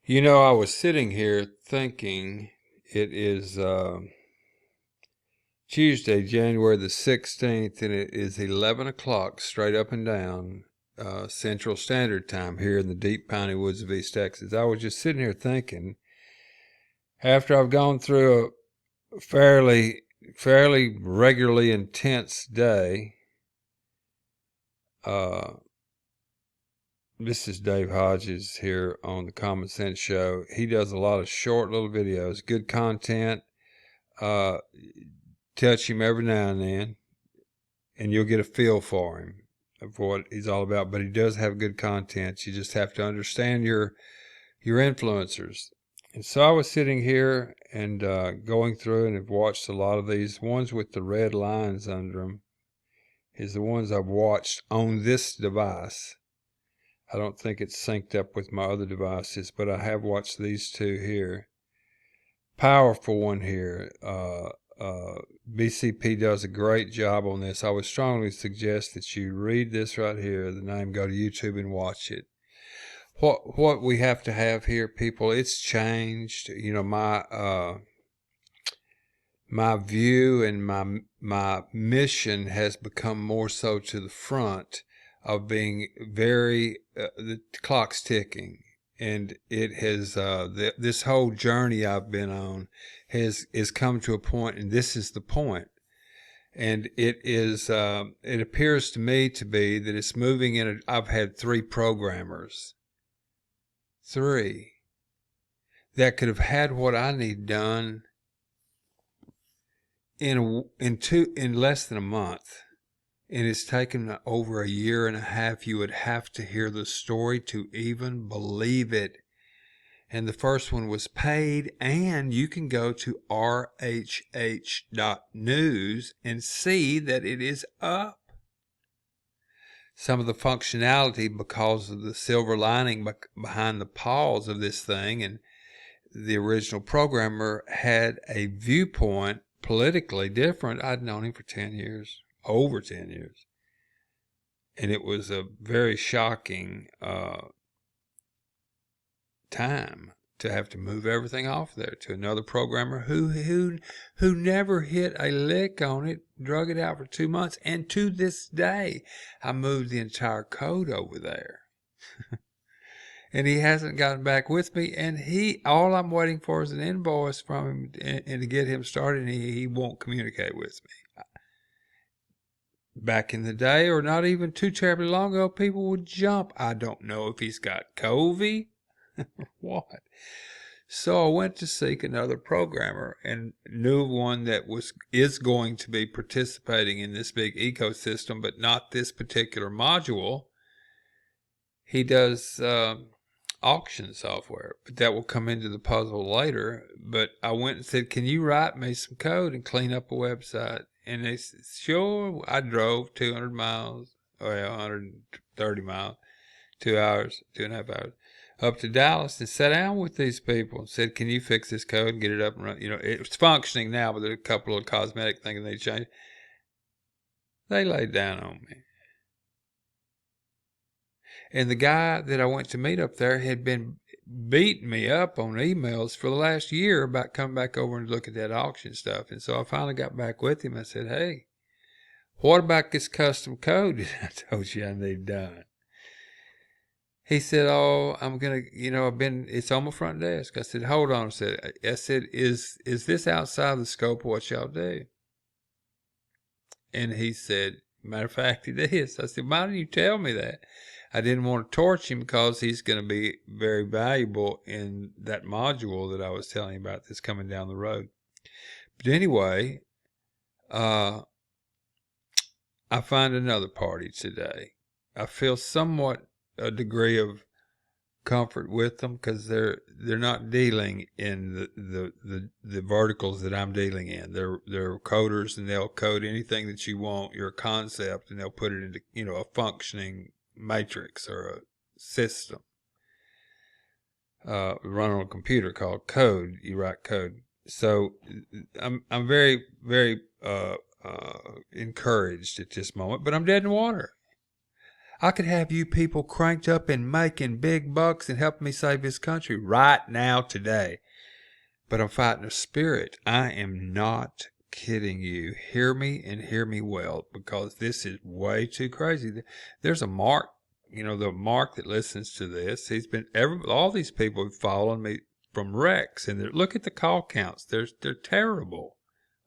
You know, I was sitting here thinking it is Tuesday, January the 16th, and it is 11 o'clock straight up and down Central Standard Time here in the deep piney woods of East Texas. I was just sitting here thinking, after I've gone through a fairly regularly intense day. uh, This is Dave Hodges here on the Common Sense Show. He does a lot of short little videos, good content. Uh, Touch him every now and then, and you'll get a feel for him of what he's all about. But he does have good content. You just have to understand your influencers. And so I was sitting here and going through and have watched a lot of these ones with the red lines under them. Is the ones I've watched on this device. I don't think it's synced up with my other devices, but I have watched these two here. Powerful one here. BCP does a great job on this. I would strongly suggest that you read this right here, the name, go to YouTube and watch it. What we have to have here, people, it's changed. You know, my view and my mission has become more so to the front of being very, the clock's ticking. And it has, this whole journey I've been on has come to a point, and this is the point. And it is, it appears to me to be that it's moving in. I've had three programmers, that could have had what I need done in less than a month. And it's taken over a year and a half. You would have to hear the story to even believe it. And the first one was paid, and you can go to rhh.news and see that it is up. Some of the functionality, because of the silver lining behind the pause of this thing, and the original programmer had a viewpoint politically different. I'd known him for 10 years. Over 10 years. And it was a very shocking time to have to move everything off there to another programmer who never hit a lick on it, drug it out for 2 months, and to this day I moved the entire code over there. And he hasn't gotten back with me, and all I'm waiting for is an invoice from him and to get him started, and he won't communicate with me. Back in the day, or not even too terribly long ago, people would jump. I don't know if he's got COVID or what. So I went to seek another programmer and knew one that is going to be participating in this big ecosystem, but not this particular module. He does auction software, but that will come into the puzzle later. But I went and said, can you write me some code and clean up a website? And they said, sure. I drove 200 miles, 130 miles, 2 hours, 2.5 hours, up to Dallas and sat down with these people and said, can you fix this code and get it up and run? You know, it's functioning now, but there's a couple of cosmetic things they changed. They laid down on me. And the guy that I went to meet up there had been beating me up on emails for the last year about coming back over and look at that auction stuff. And so I finally got back with him. I said, hey, what about this custom code that I told you I need done? He said, oh, I'm going to, it's on my front desk. I said, hold on. I said, is this outside the scope of what y'all do? And he said, matter of fact, it is. I said, why didn't you tell me that? I didn't want to torch him because he's going to be very valuable in that module that I was telling you about that's coming down the road. But anyway, I find another party today. I feel somewhat a degree of comfort with them because they're not dealing in the verticals that I'm dealing in. They're coders, and they'll code anything that you want, your concept, and they'll put it into a functioning matrix or a system run on a computer called code. You write code. So I'm very, very encouraged at this moment, but I'm dead in water. I could have you people cranked up and making big bucks and helping me save this country right now, today. But I'm fighting a spirit. I am not kidding you. Hear me and hear me well, because this is way too crazy. There's a Mark, the Mark that listens to this. He's been all these people have followed me from Rex, and look at the call counts. They're terrible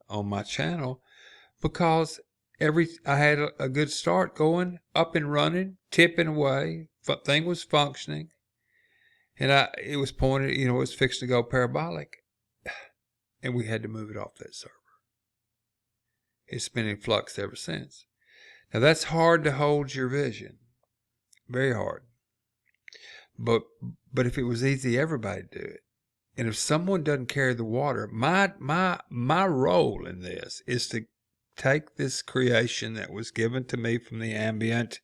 on my channel, because I had a good start going, up and running, tipping away. Thing was functioning, and it was pointed. It was fixing to go parabolic, and we had to move it off that server. It's been in flux ever since. Now that's hard to hold your vision, very hard. But if it was easy, everybody'd do it. And if someone doesn't carry the water, my role in this is to take this creation that was given to me from the ambient,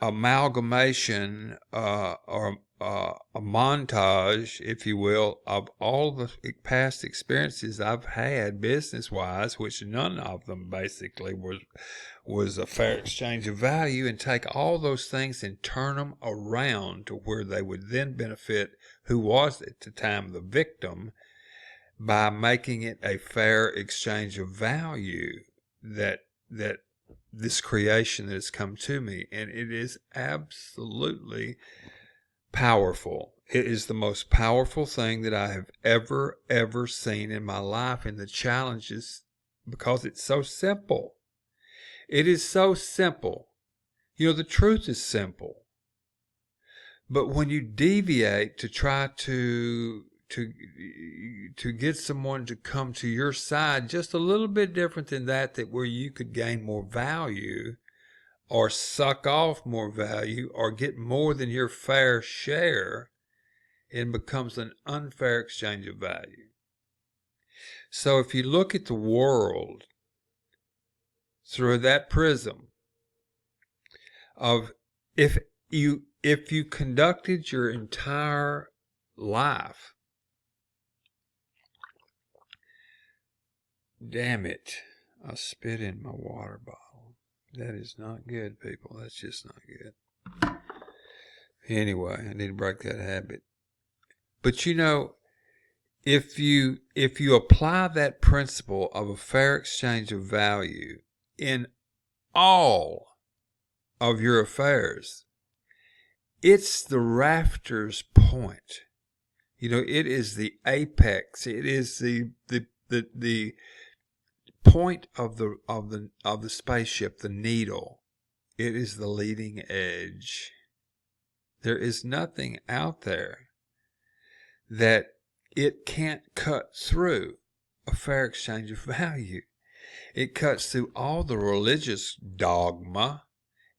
amalgamation, or a montage, if you will, of all the past experiences I've had business-wise, which none of them basically was a fair exchange of value, and take all those things and turn them around to where they would then benefit who was at the time the victim, by making it a fair exchange of value that this creation that has come to me. And it is absolutely powerful. It is the most powerful thing that I have ever seen in my life. And the challenge is because it's so simple. It is so simple. The truth is simple. But when you deviate to try to get someone to come to your side just a little bit different than that where you could gain more value, or suck off more value, or get more than your fair share, it becomes an unfair exchange of value. So if you look at the world through that prism of, if you conducted your entire life, damn it, I spit in my water bottle. That is not good, people. That's just not good. Anyway, I need to break that habit. But if you apply that principle of a fair exchange of value in all of your affairs, it's the rafters point. It is the apex. It is the point of the spaceship, the needle. It is the leading edge. There is nothing out there that it can't cut through a fair exchange of value. It cuts through all the religious dogma,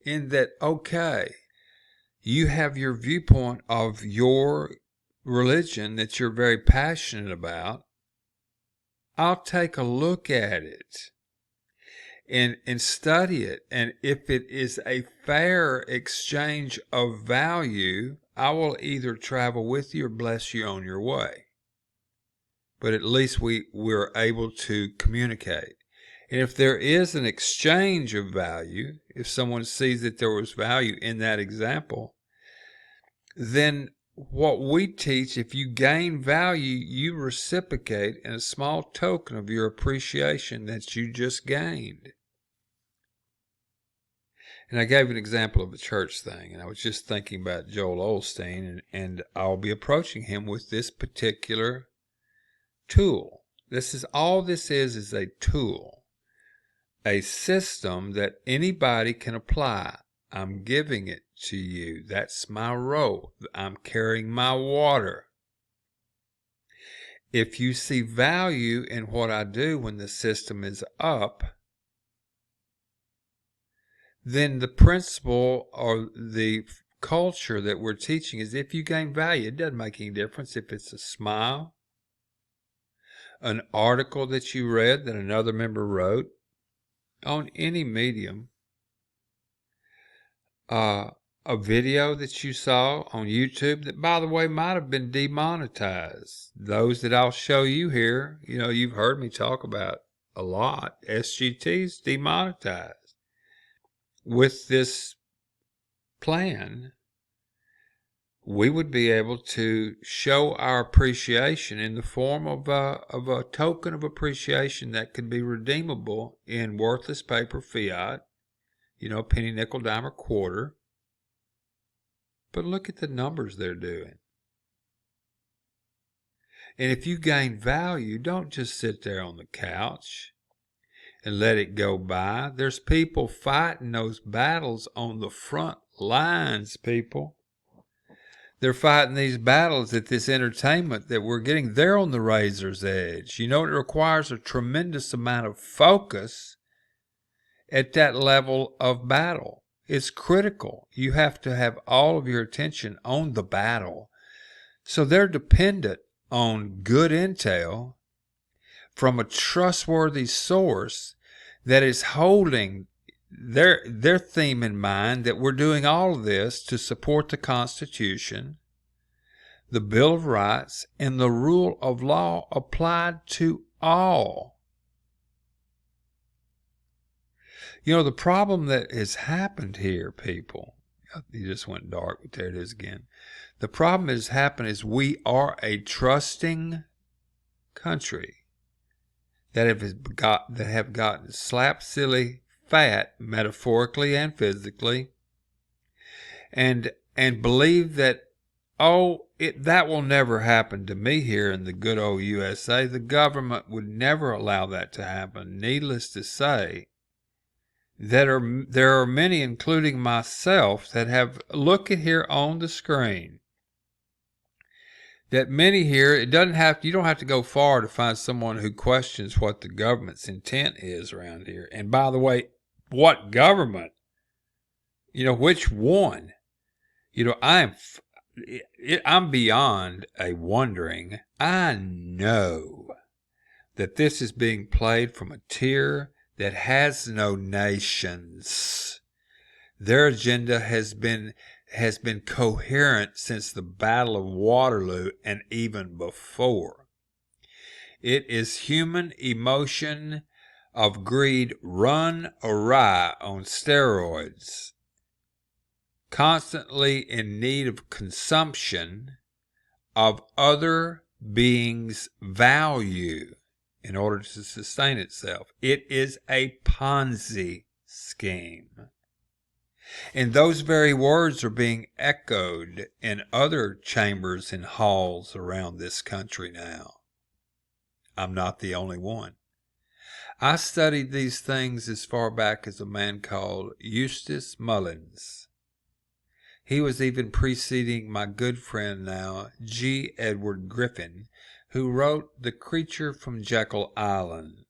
in that, okay, you have your viewpoint of your religion that you're very passionate about. I'll take a look at it and study it. And if it is a fair exchange of value, I will either travel with you or bless you on your way. But at least we're able to communicate. And if there is an exchange of value, if someone sees that there was value in that example, then what we teach, if you gain value, you reciprocate in a small token of your appreciation that you just gained. And I gave an example of a church thing, and I was just thinking about Joel Osteen, and I'll be approaching him with this particular tool. All this is a tool, a system that anybody can apply. I'm giving it to you. That's my role. I'm carrying my water. If you see value in what I do when the system is up, then the principle or the culture that we're teaching is, if you gain value, it doesn't make any difference if it's a smile, an article that you read that another member wrote on any medium, a video that you saw on YouTube that, by the way, might have been demonetized. Those that I'll show you here, you've heard me talk about a lot. SGT's demonetized. with this plan, we would be able to show our appreciation in the form of a token of appreciation that could be redeemable in worthless paper fiat, penny, nickel, dime, or quarter. But look at the numbers they're doing. And if you gain value, don't just sit there on the couch and let it go by. There's people fighting those battles on the front lines, people. They're fighting these battles at this entertainment that we're getting. They're on the razor's edge. It requires a tremendous amount of focus at that level of battle. It's critical. You have to have all of your attention on the battle. So they're dependent on good intel from a trustworthy source that is holding their theme in mind, that we're doing all of this to support the Constitution, the Bill of Rights, and the rule of law applied to all. The problem that has happened here, people, you just went dark, but there it is again. The problem that has happened is we are a trusting country that have gotten slap silly fat, metaphorically and physically, and believe that, that will never happen to me here in the good old USA. The government would never allow that to happen. Needless to say, there are many, including myself, that have, look at here on the screen, that many here, you don't have to go far to find someone who questions what the government's intent is around here. And by the way, what government? Which one? I'm beyond a wondering. I know that this is being played from a tier that has no nations. Their agenda has been coherent since the Battle of Waterloo and even before. It is human emotion of greed run awry on steroids, constantly in need of consumption of other beings' value in order to sustain itself. It is a Ponzi scheme. And those very words are being echoed in other chambers and halls around this country now. I'm not the only one. I studied these things as far back as a man called Eustace Mullins. He was even preceding my good friend now, G. Edward Griffin, who wrote The Creature from Jekyll Island.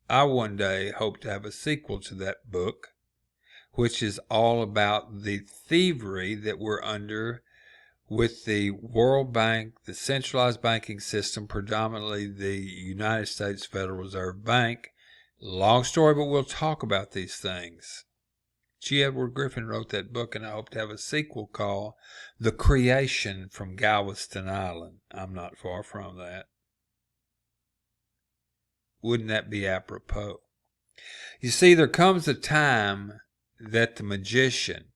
I one day hope to have a sequel to that book, which is all about the thievery that we're under with the World Bank, the centralized banking system, predominantly the United States Federal Reserve Bank. Long story, but we'll talk about these things. G. Edward Griffin wrote that book, and I hope to have a sequel called The Creation from Galveston Island. I'm not far from that. Wouldn't that be apropos? You see, there comes a time that the magician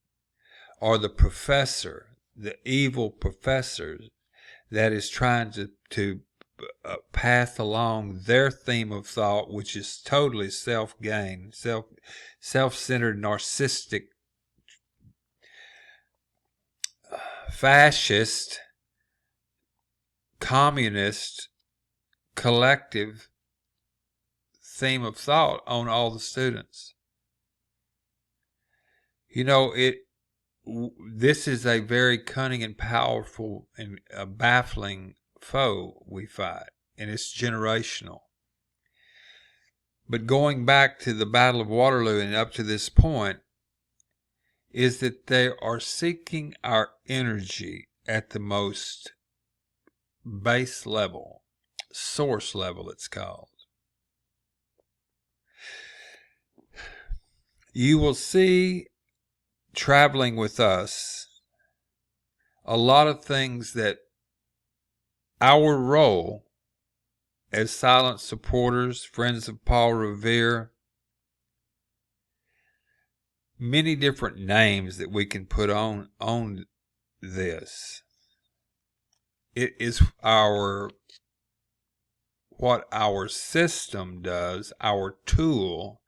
or the professor, the evil professor that is trying to pass along their theme of thought, which is totally self-gain, self-centered, narcissistic, fascist, communist, collective theme of thought on all the students. This is a very cunning and powerful and baffling foe we fight, and it's generational. But going back to the Battle of Waterloo and up to this point, is that they are seeking our energy at the most base level, source level it's called. You will see, traveling with us, a lot of things that our role as silent supporters, friends of Paul Revere, many different names that we can put on this. It is what our system does, our tool.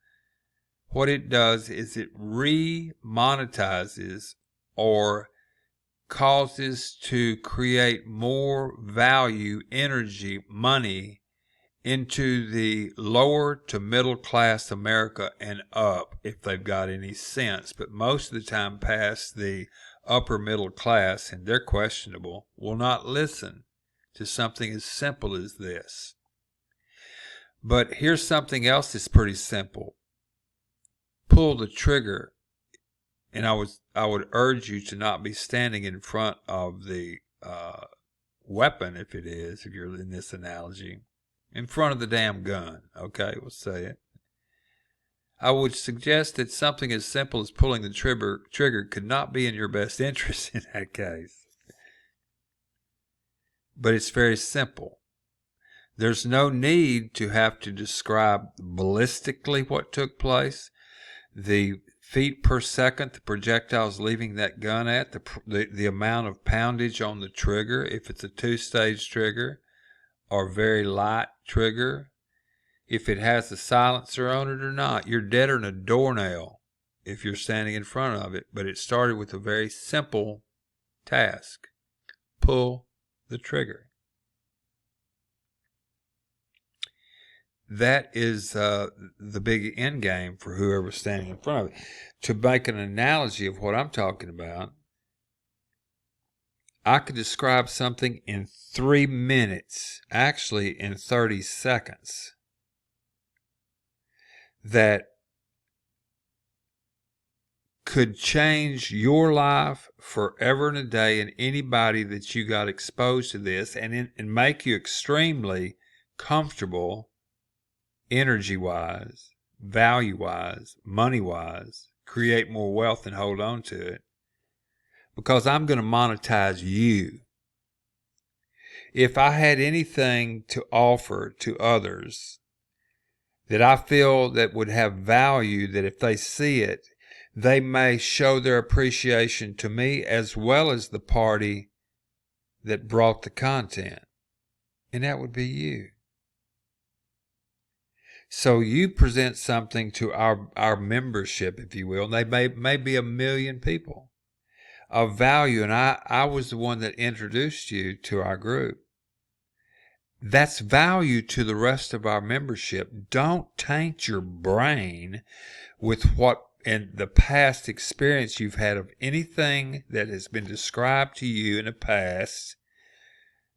What it does is it remonetizes or causes to create more value, energy, money into the lower to middle class America and up, if they've got any sense. But most of the time past the upper middle class, and they're questionable, will not listen to something as simple as this. But here's something else that's pretty simple. Pull the trigger. And I would urge you to not be standing in front of the weapon, if you're in this analogy, in front of the damn gun. Okay, we'll say it. I would suggest that something as simple as pulling the trigger could not be in your best interest in that case. But it's very simple. There's no need to have to describe ballistically what took place. The feet per second the projectile's leaving that gun at, the amount of poundage on the trigger, if it's a 2-stage trigger or very light trigger, if it has a silencer on it or not. You're deader than a doornail if you're standing in front of it. But it started with a very simple task. Pull the trigger. That is the big end game for whoever's standing in front of it. To make an analogy of what I'm talking about, I could describe something in 3 minutes, actually in 30 seconds, that could change your life forever and a day, and anybody that you got exposed to this, and make you extremely comfortable energy-wise, value-wise, money-wise, create more wealth and hold on to it, because I'm going to monetize you. If I had anything to offer to others that I feel that would have value, that if they see it, they may show their appreciation to me as well as the party that brought the content, and that would be you. So you present something to our membership, if you will, and they may be 1 million people of value, and I was the one that introduced you to our group. That's value to the rest of our membership. Don't taint your brain with what in the past experience you've had of anything that has been described to you in the past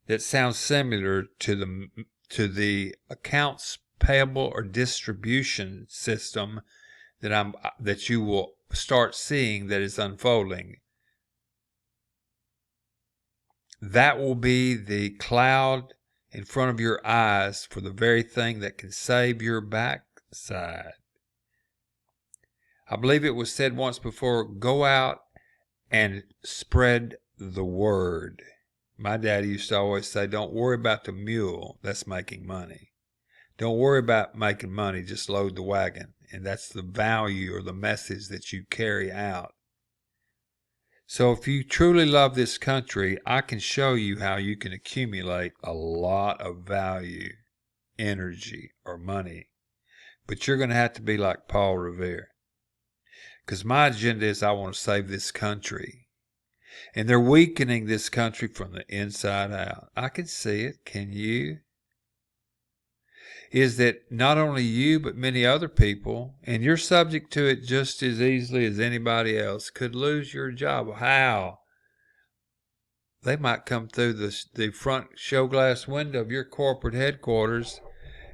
that sounds similar to the accounts payable or distribution system that you will start seeing that is unfolding. That will be the cloud in front of your eyes for the very thing that can save your backside. I believe it was said once before, go out and spread the word. My daddy used to always say, don't worry about the mule that's making money. Don't worry about making money, just load the wagon. And that's the value or the message that you carry out. So if you truly love this country, I can show you how you can accumulate a lot of value, energy, or money. But you're going to have to be like Paul Revere. Because my agenda is I want to save this country. And they're weakening this country from the inside out. I can see it. Can you? Is that not only you, but many other people, and you're subject to it just as easily as anybody else, could lose your job. How? They might come through the front show glass window of your corporate headquarters,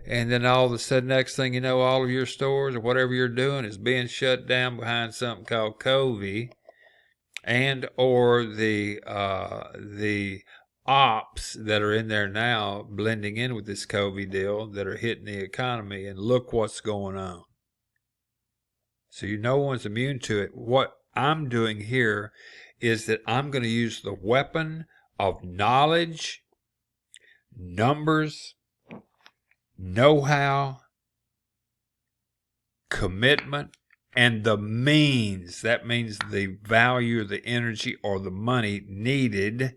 and then all of a sudden, next thing you know, all of your stores or whatever you're doing is being shut down behind something called COVID, and or the ops that are in there now blending in with this COVID deal that are hitting the economy, and look what's going on. So no one's immune to it. What I'm doing here is that I'm going to use the weapon of knowledge, numbers, know-how, commitment, and the means. That means the value, the energy, or the money needed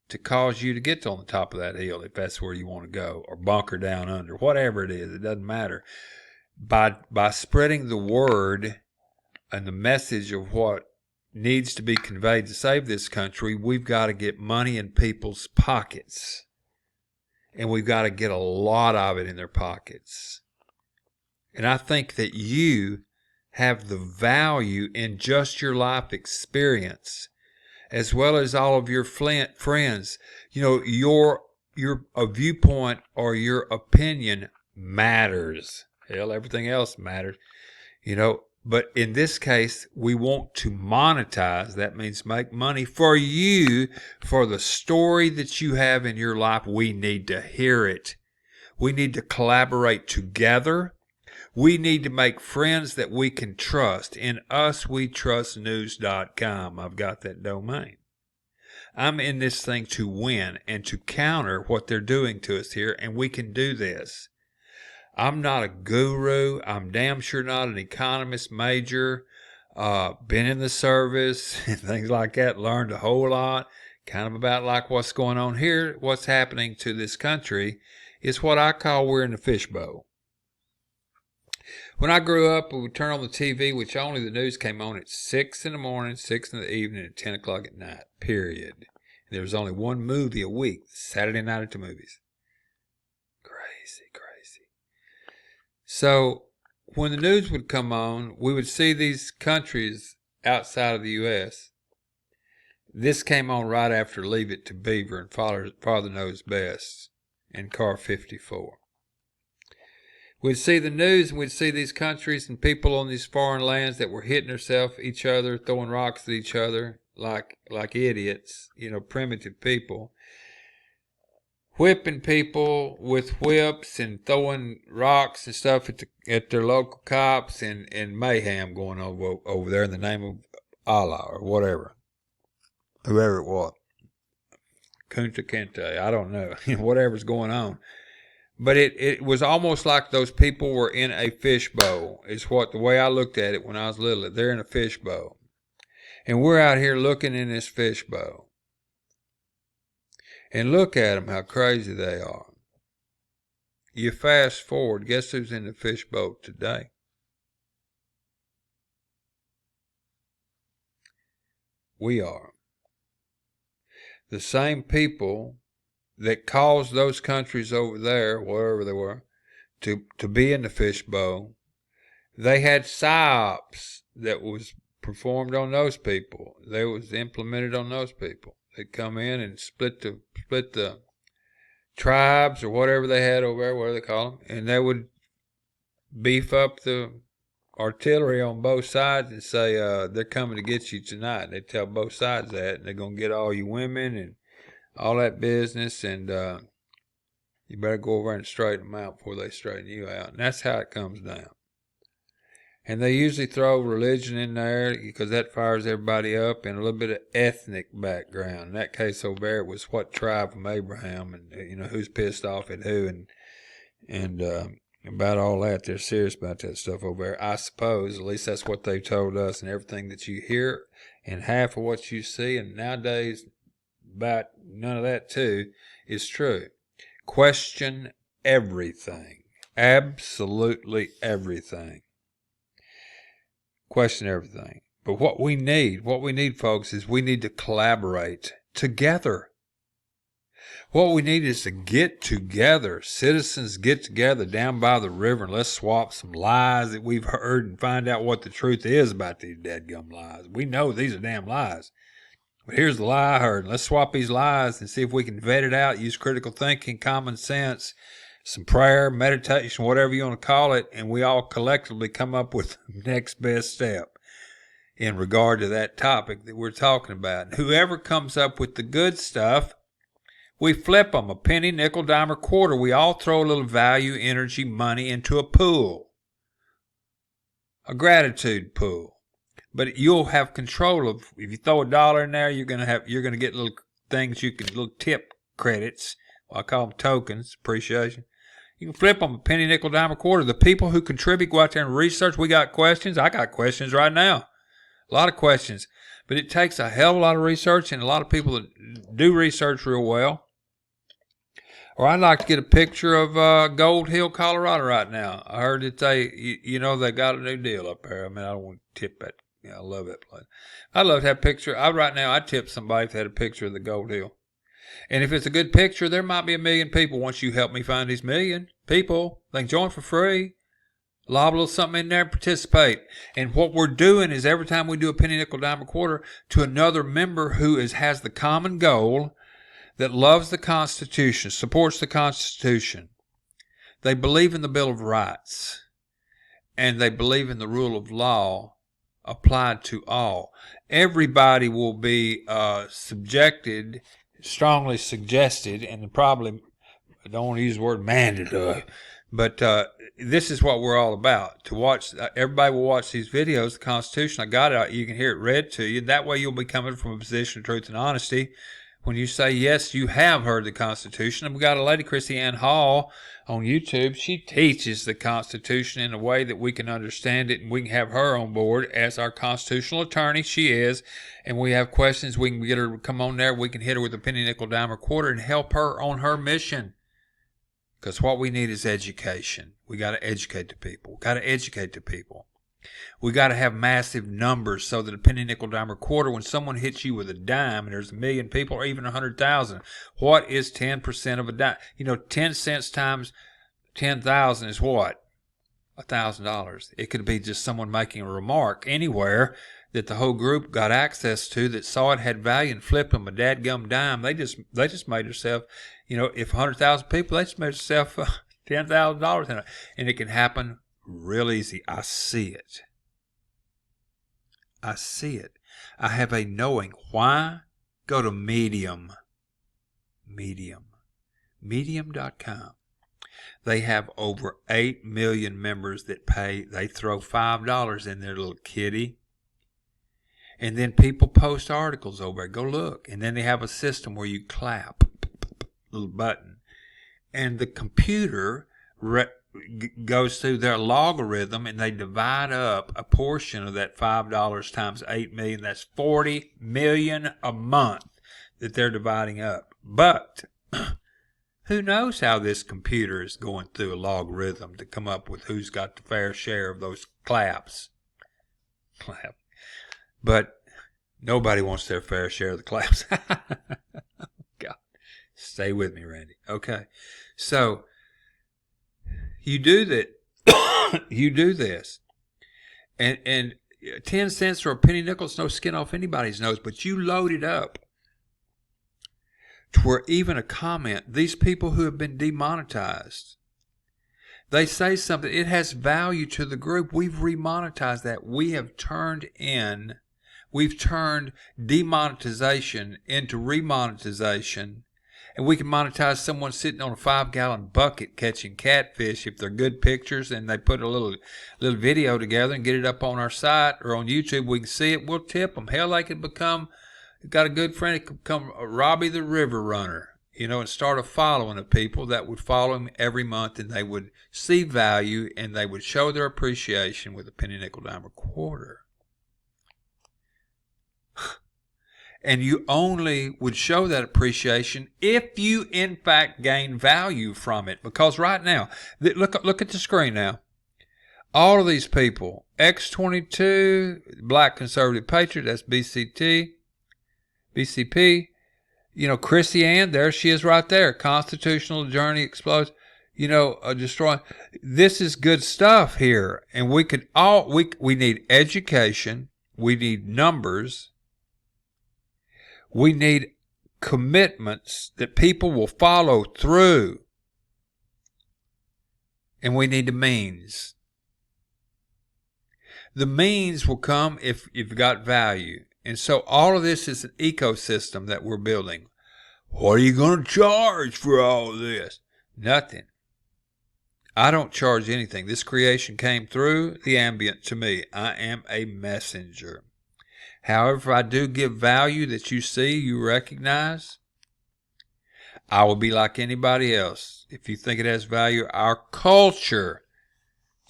to cause you to get on the top of that hill, if that's where you want to go, or bunker down under, whatever it is. It doesn't matter. By spreading the word and the message of what needs to be conveyed to save this country, we've got to get money in people's pockets. And we've got to get a lot of it in their pockets. And I think that you have the value in just your life experience, as well as all of your friends. You know, your viewpoint or your opinion matters. Hell, everything else matters. You know, but in this case, we want to monetize. That means make money for you, for the story that you have in your life. We need to hear it. We need to collaborate together. We need to make friends that we can trust. In uswetrustnews.com. I've got that domain. I'm in this thing to win and to counter what they're doing to us here, and we can do this. I'm not a guru. I'm damn sure not an economist major. Been in the service and things like that. Learned a whole lot. Kind of about like what's going on here. What's happening to this country is what I call we're in the fishbowl. When I grew up, we would turn on the TV, which only the news came on at 6 in the morning, 6 in the evening, and 10 o'clock at night, period. And there was only one movie a week, Saturday night at the movies. Crazy. So when the news would come on, we would see these countries outside of the U.S. This came on right after Leave It to Beaver and Father Knows Best and Car 54. We'd see the news and we'd see these countries and people on these foreign lands that were hitting each other, throwing rocks at each other like idiots, you know, primitive people. Whipping people with whips and throwing rocks and stuff at their local cops and mayhem going over there in the name of Allah or whatever. Whoever it was. Kunta Kinte, I don't know. Whatever's going on. But it was almost like those people were in a fishbowl, is the way I looked at it when I was little. They're in a fishbowl. And we're out here looking in this fishbowl. And look at them, how crazy they are. You fast forward, guess who's in the fishbowl today? We are. The same people that caused those countries over there, wherever they were, to be in the fishbowl, they had psyops that was performed on those people. They was implemented on those people. They'd come in and split the tribes or whatever they had over there, whatever they call them, and they would beef up the artillery on both sides and say, they're coming to get you tonight. They tell both sides that, and they're going to get all you women and all that business, and you better go over and straighten them out before they straighten you out. And that's how it comes down. And they usually throw religion in there because that fires everybody up, and a little bit of ethnic background. In that case over there, it was what tribe from Abraham, and you know who's pissed off at who, and about all that. They're serious about that stuff over there. I suppose, at least that's what they've told us, and everything that you hear, and half of what you see, and nowadays about none of that too, is true. Question everything. Absolutely everything. Question everything. But what we need, folks, is we need to collaborate together. What we need is to get together. Citizens get together down by the river and let's swap some lies that we've heard and find out what the truth is about these dadgum lies. We know these are damn lies. But here's the lie I heard. Let's swap these lies and see if we can vet it out, use critical thinking, common sense, some prayer, meditation, whatever you want to call it, and we all collectively come up with the next best step in regard to that topic that we're talking about. And whoever comes up with the good stuff, we flip them, a penny, nickel, dime, or quarter. We all throw a little value, energy, money into a pool, a gratitude pool. But you'll have control of, if you throw $1 in there, you're gonna get little things little tip credits. I call them tokens, appreciation. You can flip them a penny, nickel, dime, or quarter. The people who contribute, go out there and research. We got questions. I got questions right now. A lot of questions. But it takes a hell of a lot of research and a lot of people that do research real well. Or I'd like to get a picture of Gold Hill, Colorado right now. I heard that they got a new deal up there. I mean, I don't want to tip that. I love that place. I'd love to have a picture. I'd tip somebody if they had a picture of the Gold Hill. And if it's a good picture, there might be 1 million people. Once you help me find these 1 million people, they can join for free. Lob a little something in there and participate. And what we're doing is every time we do a penny, nickel, dime, or quarter to another member who has the common goal, that loves the Constitution, supports the Constitution. They believe in the Bill of Rights. And they believe in the rule of law applied to all. Everybody will be strongly suggested, and probably, I don't want to use the word mandatory, but this is what we're all about. To watch, everybody will watch these videos, the Constitution. I got it. You can hear it read to you. That way you'll be coming from a position of truth and honesty. When you say, yes, you have heard the Constitution. And we got a lady, Chrissy Ann Hall, on YouTube. She teaches the Constitution in a way that we can understand it, and we can have her on board as our constitutional attorney. She is. And we have questions. We can get her to come on there. We can hit her with a penny, nickel, dime, or quarter and help her on her mission. Because what we need is education. We got to educate the people. We got to have massive numbers so that a penny, nickel, dime, or quarter, when someone hits you with a dime and there's 1 million people or even 100,000, what is 10% of a dime? 10 cents times 10,000 is what? $1,000. It could be just someone making a remark anywhere that the whole group got access to, that saw it had value and flipped them a dadgum dime. They just made themselves, if 100,000 people, they just made themselves $10,000 in it. And it can happen real easy. I see it. I have a knowing. Why? Go to Medium. Medium.com. They have over 8 million members that pay. They throw $5 in their little kitty. And then people post articles over there. Go look. And then they have a system where you clap. Little button. And the computer goes through their logarithm, and they divide up a portion of that $5 times 8 million. That's 40 million a month that they're dividing up. But who knows how this computer is going through a logarithm to come up with who's got the fair share of those claps. But nobody wants their fair share of the claps. God, stay with me, Randy. Okay, so you do that. You do this, and 10 cents or a penny nickel is no skin off anybody's nose. But you load it up to where even a comment, these people who have been demonetized, they say something, it has value to the group. We've remonetized that. We've turned demonetization into remonetization. And we can monetize someone sitting on a 5-gallon bucket catching catfish if they're good pictures, and they put a little video together and get it up on our site or on YouTube. We can see it. We'll tip them. Hell, they could become, got a good friend, it could become Robbie the River Runner, and start a following of people that would follow him every month, and they would see value, and they would show their appreciation with a penny, nickel, dime, or quarter. And you only would show that appreciation if you, in fact, gain value from it. Because right now, look at the screen now. All of these people, X22, Black Conservative Patriot, that's BCP. Chrissy Ann, there she is right there. Constitutional Journey Explodes. Destroying. This is good stuff here. And we need education. We need numbers. We need commitments that people will follow through. And we need the means. The means will come if you've got value. And so all of this is an ecosystem that we're building. What are you going to charge for all of this? Nothing. I don't charge anything. This creation came through the ambient to me. I am a messenger. However, I do give value that you see, you recognize. I will be like anybody else. If you think it has value, our culture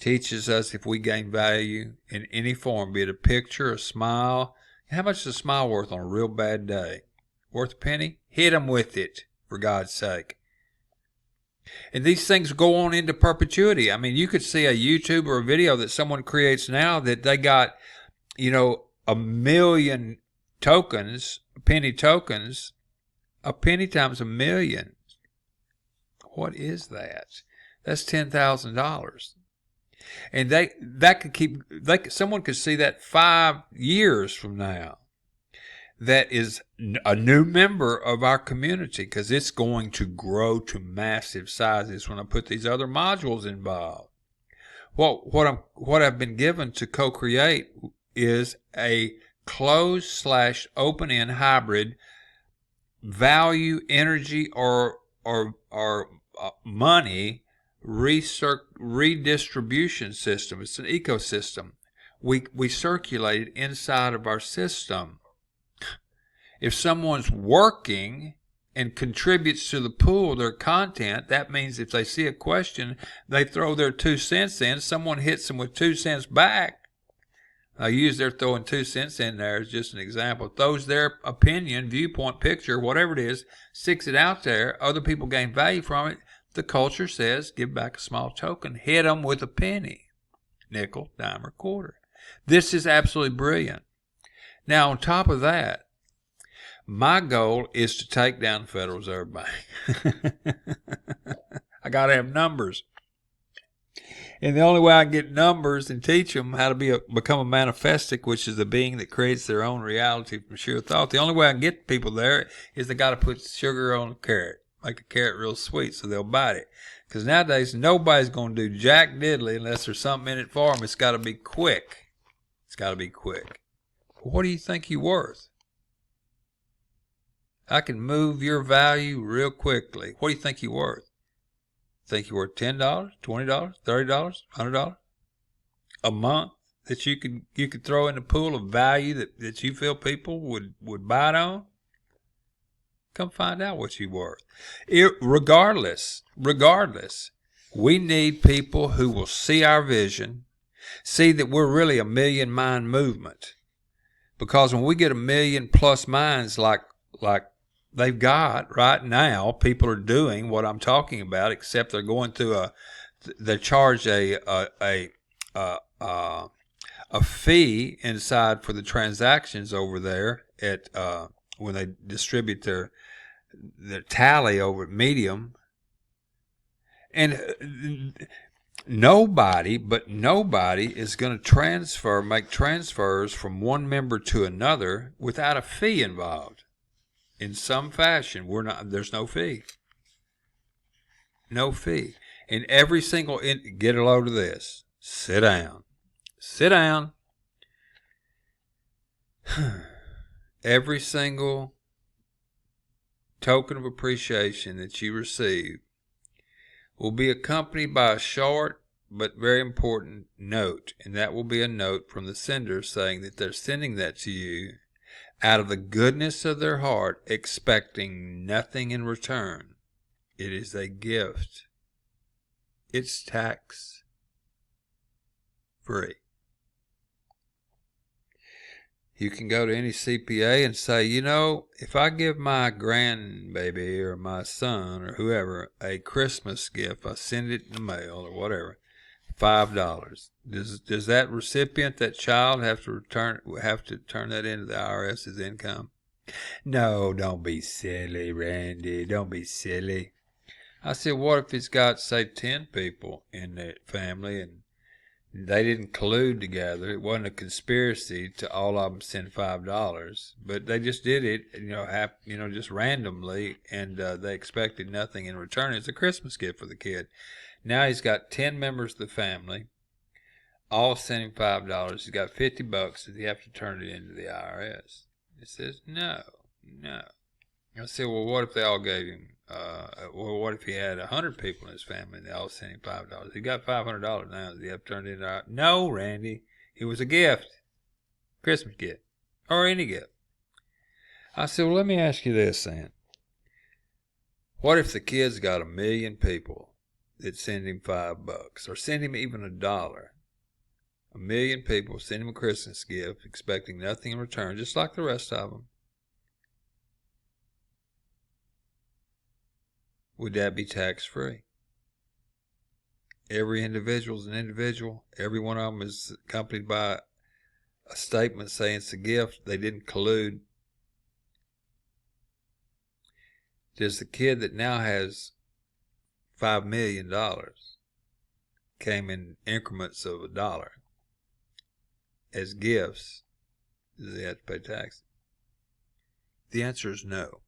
teaches us if we gain value in any form, be it a picture, a smile. How much is a smile worth on a real bad day? Worth a penny? Hit them with it, for God's sake. And these things go on into perpetuity. I mean, you could see a YouTube or a video that someone creates now that they got, 1,000,000 tokens, penny tokens. A penny times 1,000,000. What is that? That's $10,000. And someone could see that 5 years from now. That is a new member of our community, because it's going to grow to massive sizes when I put these other modules involved. What I've been given to co-create is a closed/open-end hybrid value, energy, or money redistribution system. It's an ecosystem. We circulate it inside of our system. If someone's working and contributes to the pool, their content, that means if they see a question, they throw their 2 cents in, someone hits them with 2 cents back. I use their throwing 2 cents in there as just an example. Throws their opinion, viewpoint, picture, whatever it is, sticks it out there. Other people gain value from it. The culture says, give back a small token. Hit them with a penny, nickel, dime, or quarter. This is absolutely brilliant. Now, on top of that, my goal is to take down the Federal Reserve Bank. I got to have numbers. And the only way I can get numbers and teach them how to become a manifestic, which is a being that creates their own reality from sheer thought, the only way I can get people there is they got to put sugar on a carrot, make the carrot real sweet so they'll bite it. Because nowadays, nobody's going to do jack diddly unless there's something in it for them. It's got to be quick. It's got to be quick. What do you think you're worth? I can move your value real quickly. What do you think you're worth? Think you're worth $10, $20, $30, $100 a month that you could throw in the pool of value that you feel people would bite on? Come find out what you're worth. Regardless, we need people who will see our vision, see that we're really a million mind movement. Because when we get 1,000,000+ minds like they've got right now, people are doing what I'm talking about, except they're going through they charge a fee inside for the transactions over there at when they distribute their tally over at Medium. And nobody is going to make transfers from one member to another without a fee involved. In some fashion, there's no fee. No fee. And every single, get a load of this. Sit down. Every single token of appreciation that you receive will be accompanied by a short but very important note. And that will be a note from the sender saying that they're sending that to you out of the goodness of their heart, expecting nothing in return. It is a gift. It's tax free. You can go to any CPA and say, if I give my grandbaby or my son or whoever a Christmas gift, I send it in the mail or whatever, $5. Does that recipient, that child, have to turn that into the IRS as income? No, don't be silly, Randy. Don't be silly. I said, what if it's got, say, 10 people in that family and they didn't collude together? It wasn't a conspiracy to all of them send $5, but they just did it, just randomly, and they expected nothing in return. It's a Christmas gift for the kid. Now he's got 10 members of the family, all sending $5. He's got $50. Does he have to turn it into the IRS? It says no. I said, well, what if they all gave him? What if he had 100 people in his family and they all sent him $5? He got $500 now. Does he have to turn it into IRS? No, Randy. It was a gift, Christmas gift, or any gift. I said, well, let me ask you this then. What if the kid's got 1 million people that send him $5 or send him even $1? 1 million people send him a Christmas gift expecting nothing in return, just like the rest of them. Would that be tax-free? Every individual is an individual. Every one of them is accompanied by a statement saying it's a gift. They didn't collude. Does the kid that now has $5 million came in increments of $1 as gifts, does he have to pay tax? The answer is no.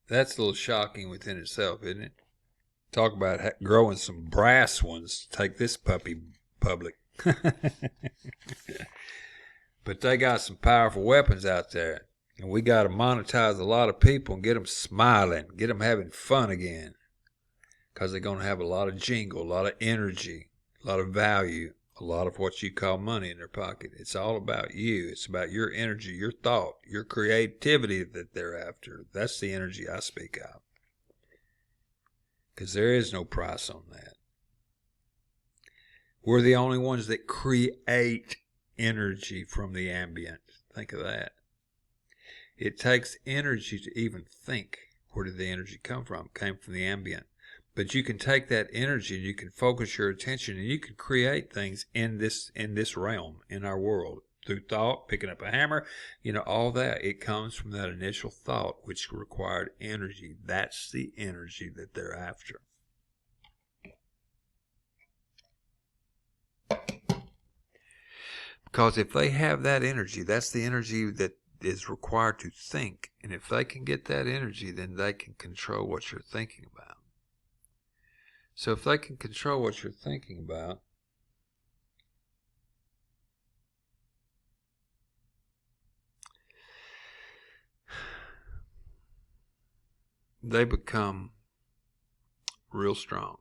That's a little shocking within itself, isn't it? Talk about growing some brass ones. Take this puppy public. But they got some powerful weapons out there. And we got to monetize a lot of people and get them smiling. Get them having fun again. Because they're going to have a lot of jingle, a lot of energy, a lot of value, a lot of what you call money in their pocket. It's all about you. It's about your energy, your thought, your creativity that they're after. That's the energy I speak of. Because there is no price on that. We're the only ones that create energy from the ambient. Think of that. It takes energy to even think. Where did the energy come from? It came from the ambient. But you can take that energy and you can focus your attention and you can create things in this realm, in our world, through thought, picking up a hammer, all that. It comes from that initial thought, which required energy. That's the energy that they're after. Because if they have that energy, that's the energy that is required to think. And if they can get that energy, then they can control what you're thinking about. So if they can control what you're thinking about, they become real strong.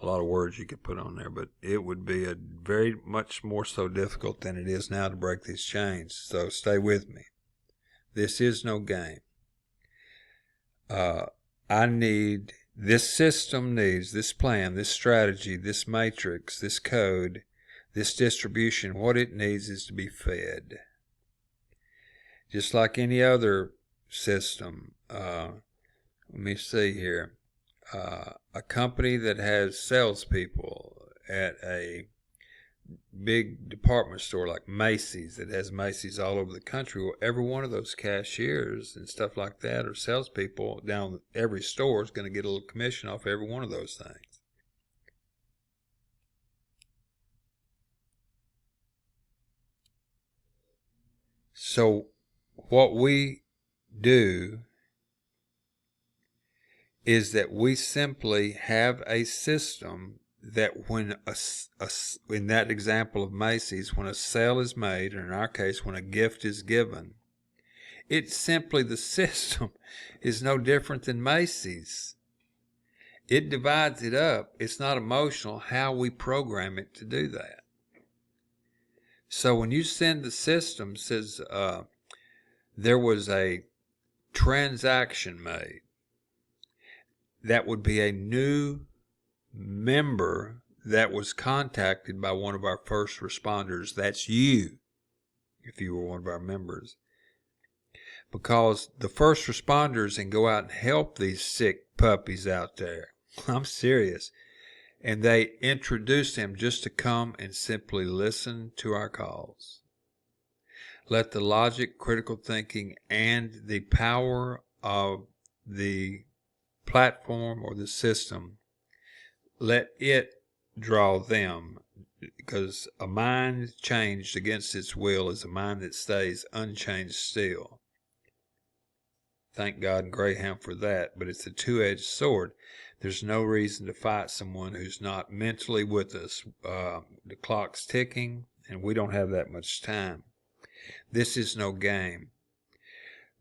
A lot of words you could put on there, but it would be a very much more so difficult than it is now to break these chains. So stay with me. This is no game. This system needs, this plan, this strategy, this matrix, this code, this distribution. What it needs is to be fed. Just like any other system. Let me see here. A company that has salespeople at a big department store like Macy's, that has Macy's all over the country, well, every one of those cashiers and stuff like that, or salespeople down every store, is going to get a little commission off every one of those things. So what we do is that we simply have a system that when in that example of Macy's, when a sale is made, or in our case, when a gift is given, it's simply, the system is no different than Macy's. It divides it up. It's not emotional how we program it to do that. So when you send the system, says there was a transaction made, that would be a new member that was contacted by one of our first responders. That's you, if you were one of our members. Because the first responders and go out and help these sick puppies out there. I'm serious. And they introduce them just to come and simply listen to our calls. Let the logic, critical thinking, and the power of the platform or the system, let it draw them, because a mind changed against its will is a mind that stays unchanged still. Thank God and Graham for that, but it's a two-edged sword. There's no reason to fight someone who's not mentally with us. The clock's ticking, and we don't have that much time. This is no game.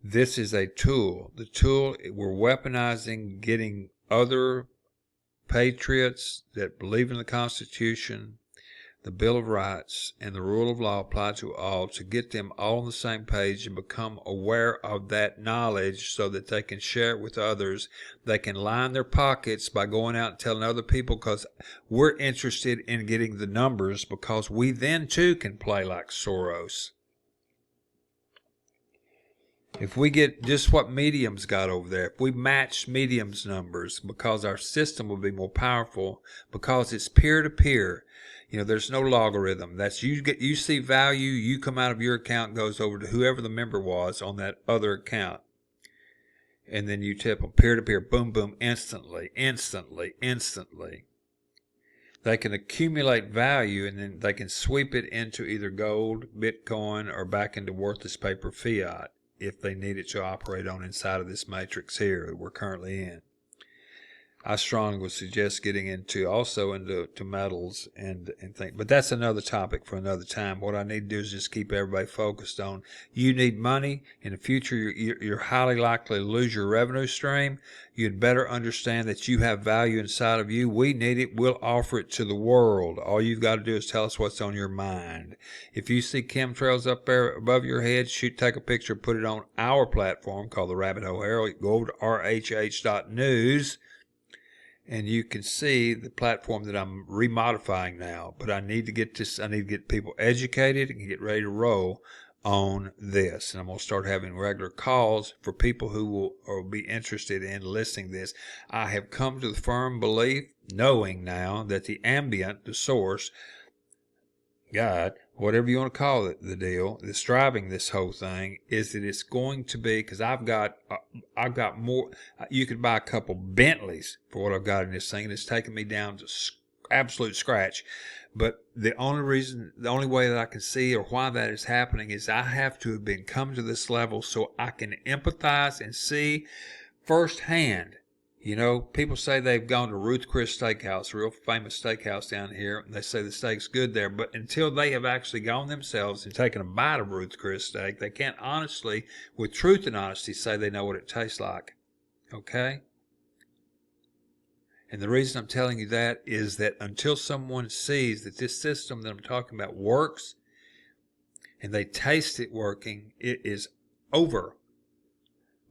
This is a tool. The tool, we're weaponizing, getting other patriots that believe in the Constitution, the Bill of Rights and the rule of law apply to all, to get them all on the same page and become aware of that knowledge so that they can share it with others. They can line their pockets by going out and telling other people, because we're interested in getting the numbers, because we then too can play like Soros. If we get just what Medium's got over there, if we match Medium's numbers, because our system will be more powerful, because it's peer-to-peer. There's no logarithm. That's you see value, you come out of your account, goes over to whoever the member was on that other account. And then you tip them peer-to-peer, boom, boom, instantly. They can accumulate value, and then they can sweep it into either gold, Bitcoin, or back into worthless paper fiat if they need it to operate on inside of this matrix here that we're currently in. I strongly would suggest getting into metals and things. But that's another topic for another time. What I need to do is just keep everybody focused on, you need money. In the future, you're highly likely to lose your revenue stream. You'd better understand that you have value inside of you. We need it. We'll offer it to the world. All you've got to do is tell us what's on your mind. If you see chemtrails up there above your head, take a picture, put it on our platform called the Rabbit Hole Herald. Go over to rhh.news. And you can see the platform that I'm remodifying now. But I need to get people educated and get ready to roll on this. And I'm going to start having regular calls for people who will be interested in listening to this. I have come to the firm belief, knowing now, that the ambient, the source, God, whatever you want to call it, the deal that's driving this whole thing, is that it's going to be, because I've got more. You could buy a couple Bentleys for what I've got in this thing, and it's taken me down to absolute scratch. But the only way that I can see or why that is happening is I have to have come to this level so I can empathize and see firsthand. People say they've gone to Ruth Chris Steakhouse, a real famous steakhouse down here, and they say the steak's good there. But until they have actually gone themselves and taken a bite of Ruth Chris steak, they can't honestly, with truth and honesty, say they know what it tastes like. Okay? And the reason I'm telling you that is that until someone sees that this system that I'm talking about works, and they taste it working, it is over.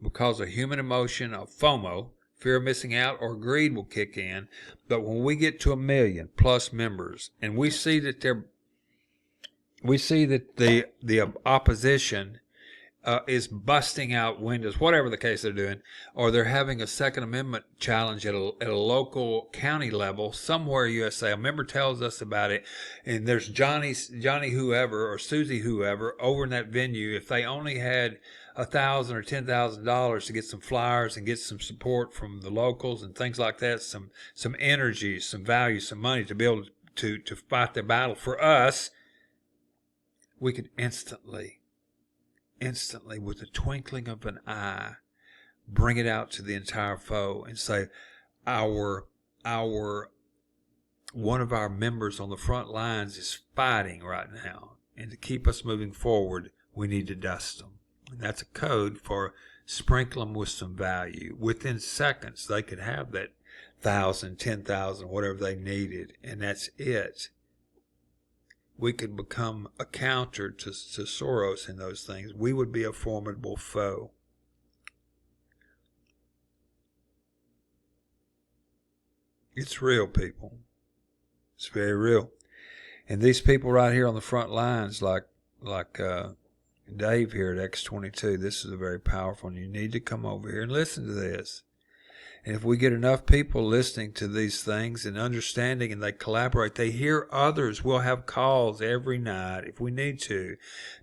Because of human emotion of FOMO, fear of missing out, or greed will kick in. But when we get to 1 million plus members, and we see that the opposition is busting out windows, whatever the case they're doing, or they're having a Second Amendment challenge at a local county level somewhere USA. A member tells us about it, and there's Johnny whoever or Susie whoever over in that venue. If they only had $1,000 or $10,000 to get some flyers and get some support from the locals and things like that, some energy, some value, some money to be able to fight the battle for us, we could instantly, with the twinkling of an eye, bring it out to the entire foe and say, one of our members on the front lines is fighting right now, and to keep us moving forward, we need to dust them. And that's a code for sprinkle them with some value. Within seconds, they could have that 1,000, 10,000, whatever they needed, and that's it. We could become a counter to Soros and those things. We would be a formidable foe. It's real, people. It's very real. And these people right here on the front lines, like Dave here at X22, this is a very powerful one. You need to come over here and listen to this. And if we get enough people listening to these things and understanding, and they collaborate, they hear others. We'll have calls every night if we need to,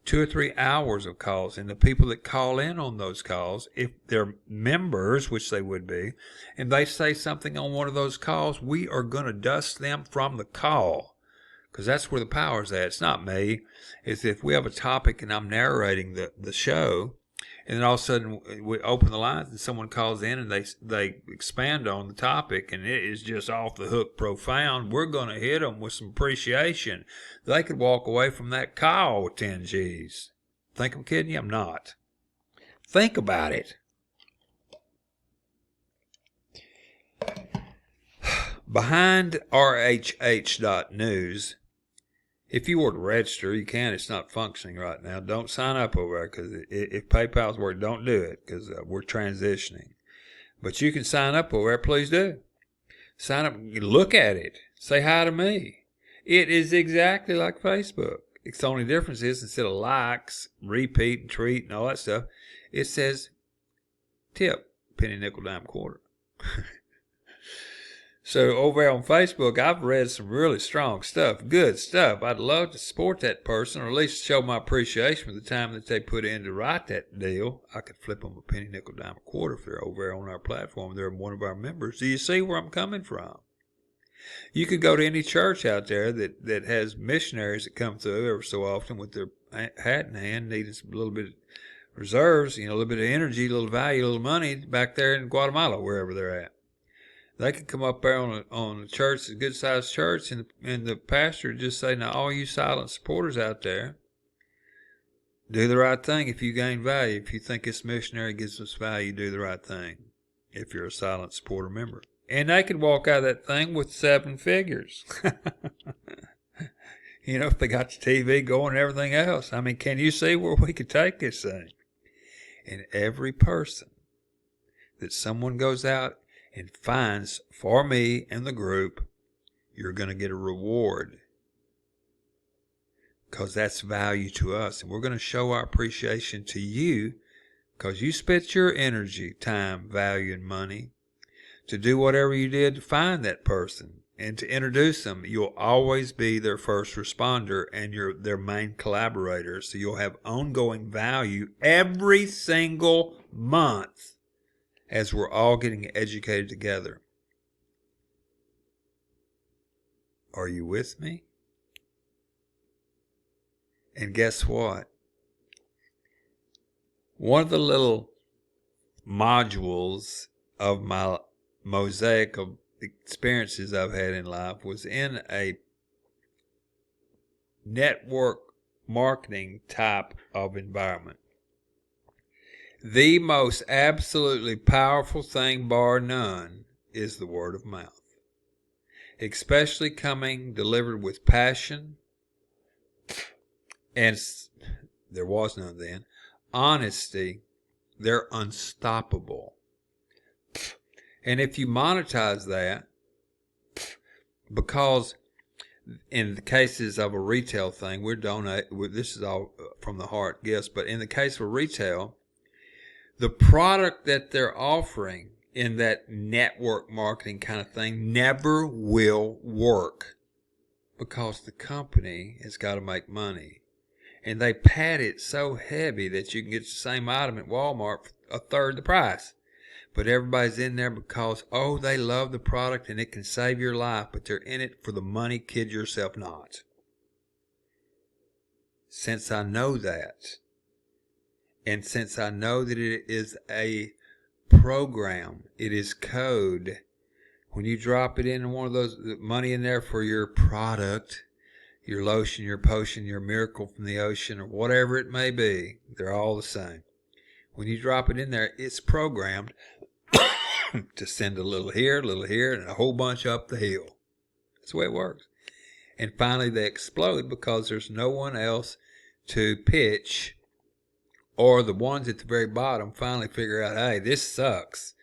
2 or 3 hours of calls. And the people that call in on those calls, if they're members, which they would be, and they say something on one of those calls, we are going to dust them from the call. Because that's where the power's at. It's not me. It's if we have a topic and I'm narrating the show, and then all of a sudden we open the lines and someone calls in and they expand on the topic and it is just off the hook profound, we're going to hit them with some appreciation. They could walk away from that call with 10 G's. Think I'm kidding you? I'm not. Think about it. Behind RHH.news If you were to register, you can. It's not functioning right now. Don't sign up over there, because if PayPal's working, don't do it, because we're transitioning. But you can sign up over there. Please do. Sign up. Look at it. Say hi to me. It is exactly like Facebook. It's the only difference is instead of likes, repeat, and treat, and all that stuff, it says tip, penny, nickel, dime, quarter. So over there on Facebook, I've read some really strong stuff, good stuff. I'd love to support that person, or at least show my appreciation for the time that they put in to write that deal. I could flip them a penny, nickel, dime, a quarter if they're over there on our platform. They're one of our members. Do you see where I'm coming from? You could go to any church out there that has missionaries that come through every so often with their hat in hand, needing a little bit of reserves, a little bit of energy, a little value, a little money back there in Guatemala, wherever they're at. They could come up there on a church, a good-sized church, and the pastor just say, now, all you silent supporters out there, do the right thing if you gain value. If you think this missionary gives us value, do the right thing if you're a silent supporter member. And they could walk out of that thing with 7 figures. If they got the TV going and everything else. I mean, can you see where we could take this thing? And every person that someone goes out and finds for me and the group, you're going to get a reward, because that's value to us. And we're going to show our appreciation to you, because you spent your energy, time, value, and money to do whatever you did to find that person and to introduce them. You'll always be their first responder, and you're their main collaborator. So you'll have ongoing value every single month as we're all getting educated together. Are you with me? And guess what? One of the little modules of my mosaic of experiences I've had in life was in a network marketing type of environment. The most absolutely powerful thing, bar none, is the word of mouth. Especially coming delivered with passion, and there was none then, honesty. They're unstoppable. And if you monetize that, because in the cases of a retail thing, this is all from the heart, yes, but in the case of retail, the product that they're offering in that network marketing kind of thing never will work, because the company has got to make money. And they pad it so heavy that you can get the same item at Walmart for a third the price. But everybody's in there because, they love the product and it can save your life, but they're in it for the money. Kid yourself not. Since I know that, and since I know that it is a program, it is code, when you drop it in one of those, money in there for your product, your lotion, your potion, your miracle from the ocean, or whatever it may be, they're all the same. When you drop it in there, it's programmed to send a little here, and a whole bunch up the hill. That's the way it works. And finally they explode because there's no one else to pitch, or the ones at the very bottom finally figure out, hey, this sucks.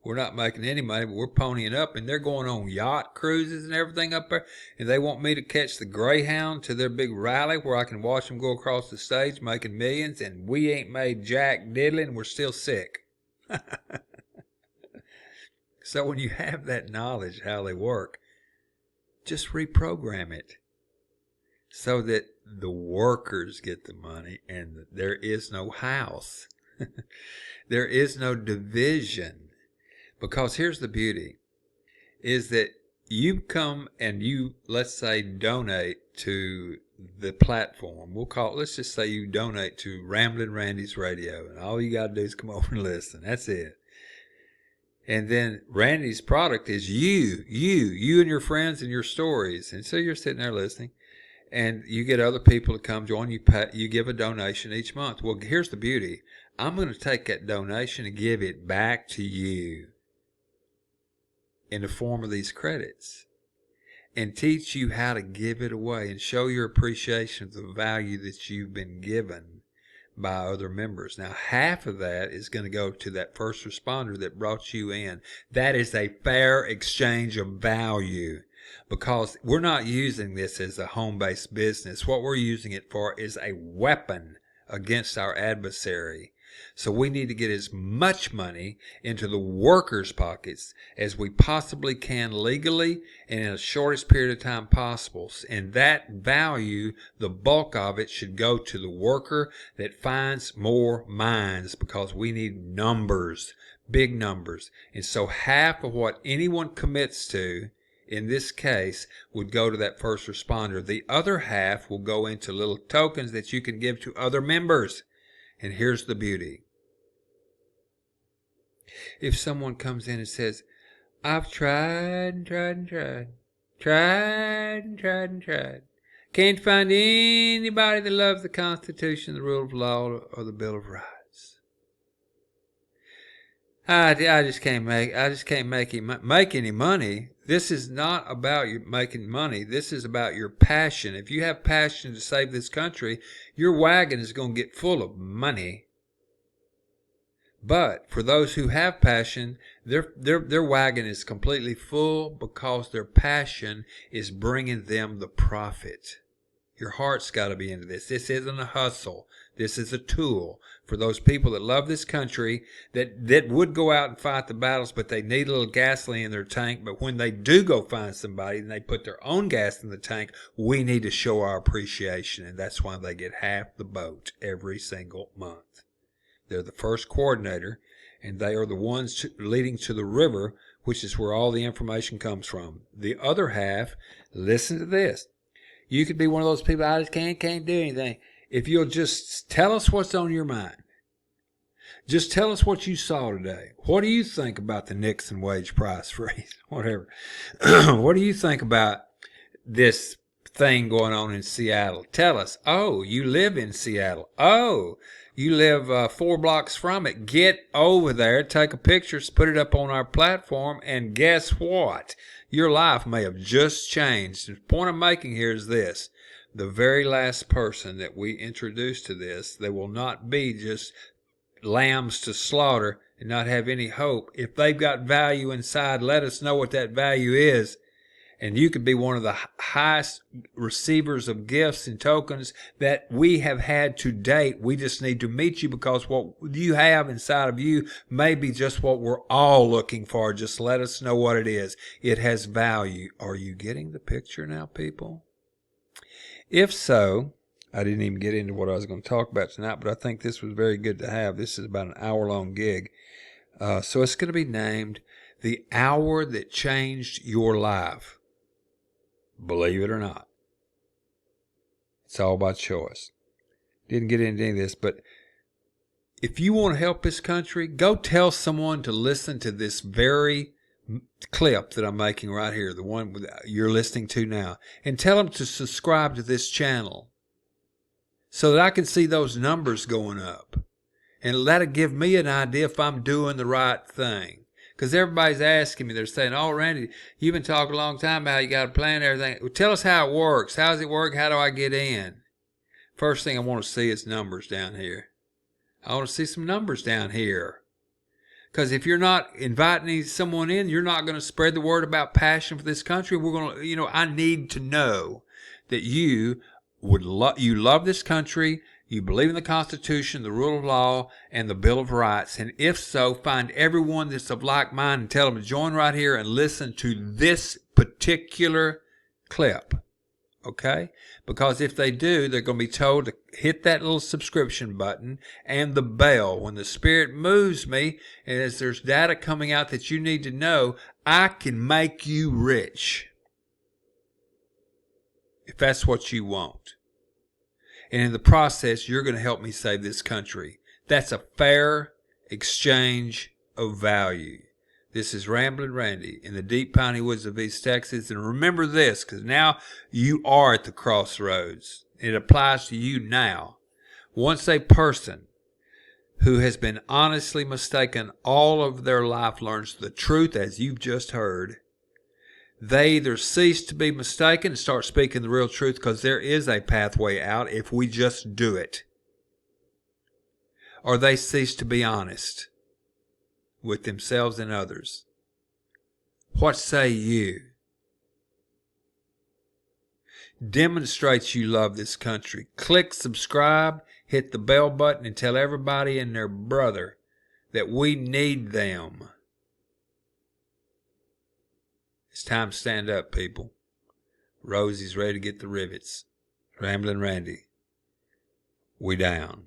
We're not making any money, but we're ponying up, and they're going on yacht cruises and everything up there, and they want me to catch the Greyhound to their big rally where I can watch them go across the stage making millions, and we ain't made jack diddly, and we're still sick. So when you have that knowledge how they work, just reprogram it so that the workers get the money and there is no house. There is no division. Because here's the beauty, is that you come and you, let's say, donate to the platform. Let's just say you donate to Ramblin' Randy's Radio, and all you got to do is come over and listen. That's it. And then Randy's product is you and your friends and your stories. And so you're sitting there listening, and you get other people to come join you. You give a donation each month. Well, here's the beauty. I'm going to take that donation and give it back to you in the form of these credits. and teach you how to give it away and show your appreciation of the value that you've been given by other members. Now, half of that is going to go to that first responder that brought you in. That is a fair exchange of value, because we're not using this as a home-based business. What we're using it for is a weapon against our adversary. So we need to get as much money into the workers' pockets as we possibly can legally and in the shortest period of time possible. And that value, the bulk of it, should go to the worker that finds more mines, because we need numbers, big numbers. And so half of what anyone commits to in this case would go to that first responder. The other half will go into little tokens that you can give to other members. And here's the beauty. If someone comes in and says, I've tried and tried and tried, tried and tried and tried, can't find anybody that loves the Constitution, the rule of law, or the Bill of Rights. I just can't make any money. This is not about you making money. This is about your passion. If you have passion to save this country, your wagon is going to get full of money. But for those who have passion, their wagon is completely full, because their passion is bringing them the profit. Your heart's got to be into this. This isn't a hustle. This is a tool for those people that love this country, that would go out and fight the battles, but they need a little gasoline in their tank. But when they do go find somebody and they put their own gas in the tank, we need to show our appreciation. And that's why they get half the boat every single month. They're the first coordinator, and they are the ones leading to the river, which is where all the information comes from. The other half, listen to this. You could be one of those people, I just can't do anything. If you'll just tell us what's on your mind. Just tell us what you saw today. What do you think about the Nixon wage price freeze? Whatever. What do you think about this thing going on in Seattle? Tell us. Oh, you live in Seattle. Oh, you live 4 blocks from it. Get over there, take a picture, put it up on our platform, and guess what? Your life may have just changed. The point I'm making here is this. The very last person that we introduce to this, they will not be just lambs to slaughter and not have any hope. If they've got value inside, let us know what that value is. And you could be one of the highest receivers of gifts and tokens that we have had to date. We just need to meet you, because what you have inside of you may be just what we're all looking for. Just let us know what it is. It has value. Are you getting the picture now, people? If so, I didn't even get into what I was going to talk about tonight, but I think this was very good to have. This is about an hour-long gig. So it's going to be named The Hour That Changed Your Life. Believe it or not. It's all by choice. Didn't get into any of this, but if you want to help this country, go tell someone to listen to this very clip that I'm making right here, the one you're listening to now, and tell them to subscribe to this channel so that I can see those numbers going up. And that'll give me an idea if I'm doing the right thing. Because everybody's asking me, they're saying, oh, Randy, you've been talking a long time about how you got to plan everything. Well, tell us how it works. How does it work? How do I get in? First thing I want to see is numbers down here. I want to see some numbers down here. Because if you're not inviting someone in, you're not going to spread the word about passion for this country. We're going to, I need to know that you love this country. You believe in the Constitution, the rule of law, and the Bill of Rights. And if so, find everyone that's of like mind and tell them to join right here and listen to this particular clip. Okay? Because if they do, they're going to be told to hit that little subscription button and the bell. When the Spirit moves me, and as there's data coming out that you need to know, I can make you rich. If that's what you want. And in the process, you're going to help me save this country. That's a fair exchange of value. This is Ramblin' Randy in the deep piney woods of East Texas. And remember this, because now you are at the crossroads. It applies to you now. Once a person who has been honestly mistaken all of their life learns the truth, as you've just heard, They either cease to be mistaken and start speaking the real truth, because there is a pathway out if we just do it, or they cease to be honest with themselves and others. What say you? Demonstrates you love this country. Click subscribe, hit the bell button, and tell everybody and their brother that we need them. It's time to stand up, people. Rosie's ready to get the rivets. Ramblin' Randy, we down.